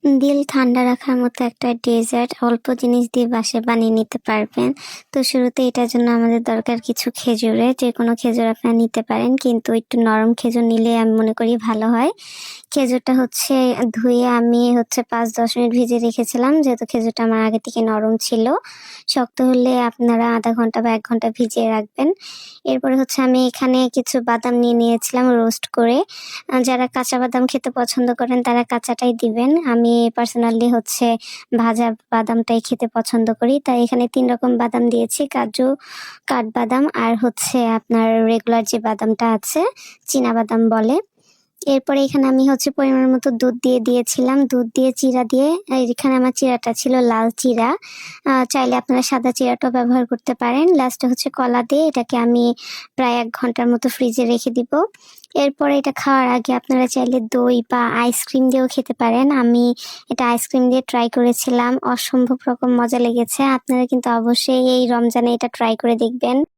দিল ঠান্ডা রাখার মতো একটা ডেজার্ট অল্প জিনিস দিয়ে বাসায় বানিয়ে নিতে পারবেন। তো শুরুতে এটার জন্য আমাদের দরকার কিছু খেজুরের, যে কোনো খেজুর আপনারা নিতে পারেন, কিন্তু একটু নরম খেজুর নিলে আমি মনে করি ভালো হয়। খেজুরটা হচ্ছে ধুয়ে আমি 5-10 মিনিট ভিজিয়ে রেখেছিলাম, যেহেতু খেজুরটা আমার আগে থেকে নরম ছিল। শক্ত হলে আপনারা আধা ঘন্টা বা 1 ঘন্টা ভিজিয়ে রাখবেন। এরপরে আমি এখানে কিছু বাদাম নিয়ে নিয়েছিলাম রোস্ট করে। যারা কাঁচা বাদাম খেতে পছন্দ করেন তারা কাঁচাটাই দিবেন। আমি পার্সোনালি ভাজা বাদামটাই খেতে পছন্দ করি। তাই এখানে 3 রকম বাদাম দিয়েছি। কাজু, কাঠবাদাম আর আপনার রেগুলার যে বাদামটা আছে, চীনা বাদাম বলে। এরপরে এখানে আমি পরিমাণ মতো দুধ দিয়ে দিয়েছিলাম। দুধ দিয়ে চিড়া দিয়ে, এখানে আমার চিড়াটা ছিল লাল চিড়া। চাইলে আপনারা সাদা চিড়াটাও ব্যবহার করতে পারেন। লাস্টে কলা দিয়ে এটাকে আমি প্রায় 1 ঘন্টার মতো ফ্রিজে রেখে দিব। এরপরে এটা খাওয়ার আগে আপনারা চাইলে দই বা আইসক্রিম দিয়েও খেতে পারেন। আমি এটা আইসক্রিম দিয়ে ট্রাই করেছিলাম, অসম্ভব রকম মজা লেগেছে। আপনারা কিন্তু অবশ্যই এই রমজানে এটা ট্রাই করে দেখবেন।